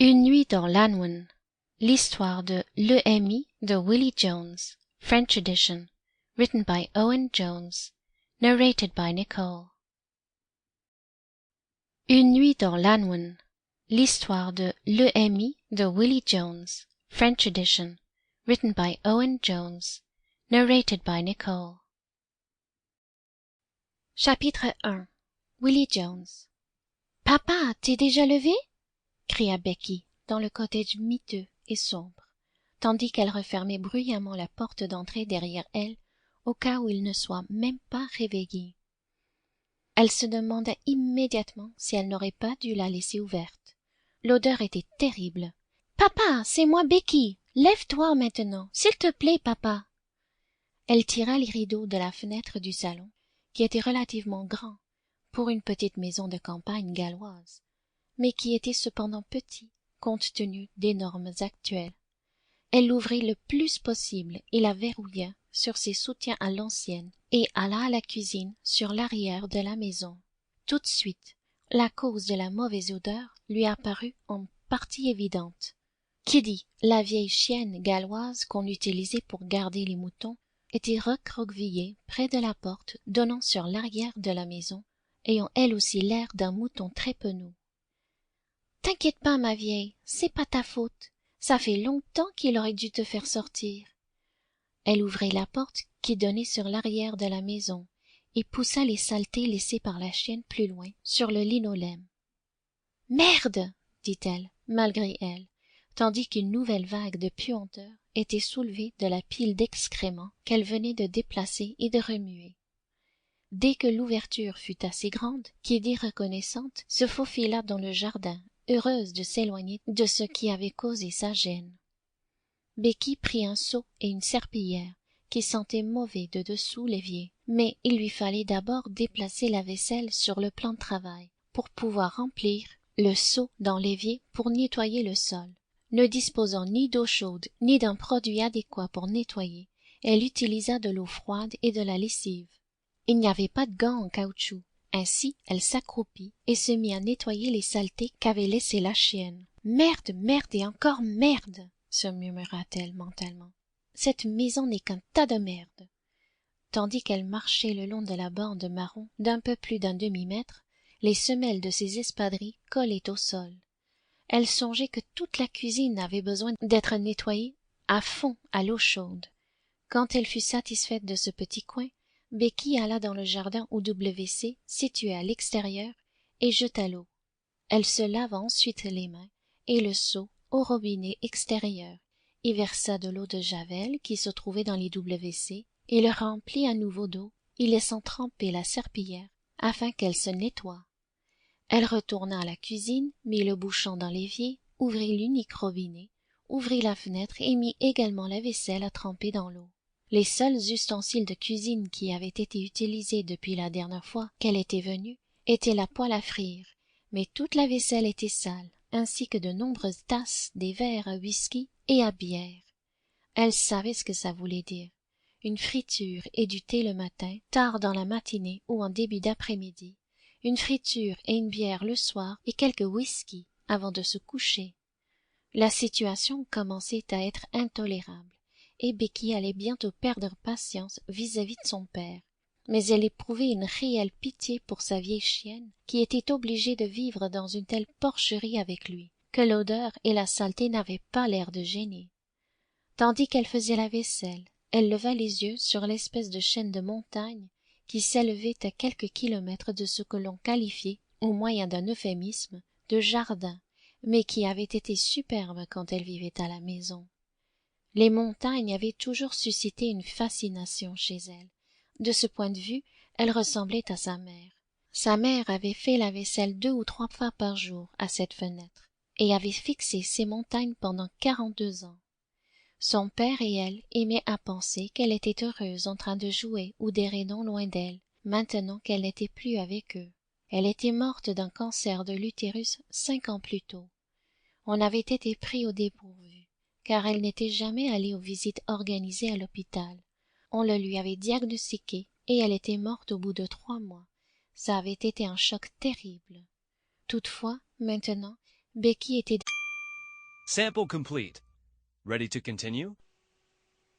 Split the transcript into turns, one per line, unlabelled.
Une nuit dans l'Anwen. L'histoire de l'EMI de Willie Jones. French edition. Written by Owen Jones. Narrated by Nicole. Une nuit dans l'Anwen. L'histoire de l'EMI de Willie Jones. French edition. Written by Owen Jones. Narrated by Nicole. Chapitre 1. Willie Jones. « Papa, t'es déjà levé ?» cria Becky dans le cottage miteux et sombre, tandis qu'elle refermait bruyamment la porte d'entrée derrière elle au cas où il ne soit même pas réveillé. Elle se demanda immédiatement si elle n'aurait pas dû la laisser ouverte. L'odeur était terrible. « Papa, c'est moi Becky. Lève-toi maintenant, s'il te plaît, papa. » Elle tira les rideaux de la fenêtre du salon, qui était relativement grand pour une petite maison de campagne galloise, mais qui était cependant petit compte tenu des normes actuelles. Elle l'ouvrit le plus possible et la verrouilla sur ses soutiens à l'ancienne et alla à la cuisine sur l'arrière de la maison. Tout de suite, la cause de la mauvaise odeur lui apparut en partie évidente. Kitty, la vieille chienne galloise qu'on utilisait pour garder les moutons, était recroquevillée près de la porte donnant sur l'arrière de la maison, ayant elle aussi l'air d'un mouton très penaud. « T'inquiète pas, ma vieille, c'est pas ta faute. Ça fait longtemps qu'il aurait dû te faire sortir. » Elle ouvrit la porte qui donnait sur l'arrière de la maison et poussa les saletés laissées par la chienne plus loin, sur le linoleum. « Merde !» dit-elle, malgré elle, tandis qu'une nouvelle vague de puanteur était soulevée de la pile d'excréments qu'elle venait de déplacer et de remuer. Dès que l'ouverture fut assez grande, Kitty reconnaissante se faufila dans le jardin, heureuse de s'éloigner de ce qui avait causé sa gêne. Becky prit un seau et une serpillière, qui sentaient mauvais de dessous l'évier, mais il lui fallait d'abord déplacer la vaisselle sur le plan de travail, pour pouvoir remplir le seau dans l'évier pour nettoyer le sol. Ne disposant ni d'eau chaude ni d'un produit adéquat pour nettoyer, elle utilisa de l'eau froide et de la lessive. Il n'y avait pas de gants en caoutchouc, ainsi elle s'accroupit et se mit à nettoyer les saletés qu'avait laissées la chienne. « Merde, merde et encore merde !» se murmura-t-elle mentalement. « Cette maison n'est qu'un tas de merde. » Tandis qu'elle marchait le long de la bande marron d'un peu plus d'un demi-mètre, les semelles de ses espadrilles collaient au sol. Elle songeait que toute la cuisine avait besoin d'être nettoyée à fond à l'eau chaude. Quand elle fut satisfaite de ce petit coin, Becky alla dans le jardin au WC situé à l'extérieur et jeta l'eau. Elle se lava ensuite les mains et le seau au robinet extérieur y versa de l'eau de javel qui se trouvait dans les WC et le remplit à nouveau d'eau, y laissant tremper la serpillière afin qu'elle se nettoie. Elle retourna à la cuisine, mit le bouchon dans l'évier, ouvrit l'unique robinet, ouvrit la fenêtre et mit également la vaisselle à tremper dans l'eau. Les seuls ustensiles de cuisine qui avaient été utilisés depuis la dernière fois qu'elle était venue étaient la poêle à frire, mais toute la vaisselle était sale, ainsi que de nombreuses tasses, des verres à whisky et à bière. Elle savait ce que ça voulait dire. Une friture et du thé le matin, tard dans la matinée ou en début d'après-midi. Une friture et une bière le soir et quelques whisky avant de se coucher. La situation commençait à être intolérable, et Becky allait bientôt perdre patience vis-à-vis de son père. Mais elle éprouvait une réelle pitié pour sa vieille chienne, qui était obligée de vivre dans une telle porcherie avec lui, que l'odeur et la saleté n'avaient pas l'air de gêner. Tandis qu'elle faisait la vaisselle, elle leva les yeux sur l'espèce de chaîne de montagne qui s'élevait à quelques kilomètres de ce que l'on qualifiait, au moyen d'un euphémisme, de jardin, mais qui avait été superbe quand elle vivait à la maison. Les montagnes avaient toujours suscité une fascination chez elle. De ce point de vue, elle ressemblait à sa mère. Sa mère avait fait la vaisselle 2 ou 3 fois par jour à cette fenêtre, et avait fixé ces montagnes pendant 42 ans. Son père et elle aimaient à penser qu'elle était heureuse en train de jouer ou d'errer non loin d'elle, maintenant qu'elle n'était plus avec eux. Elle était morte d'un cancer de l'utérus 5 ans plus tôt. On avait été pris au dépourvu, car elle n'était jamais allée aux visites organisées à l'hôpital. On le lui avait diagnostiqué et elle était morte au bout de 3 mois. Ça avait été un choc terrible. Toutefois, maintenant, Becky était
Sample complete. Ready to continue?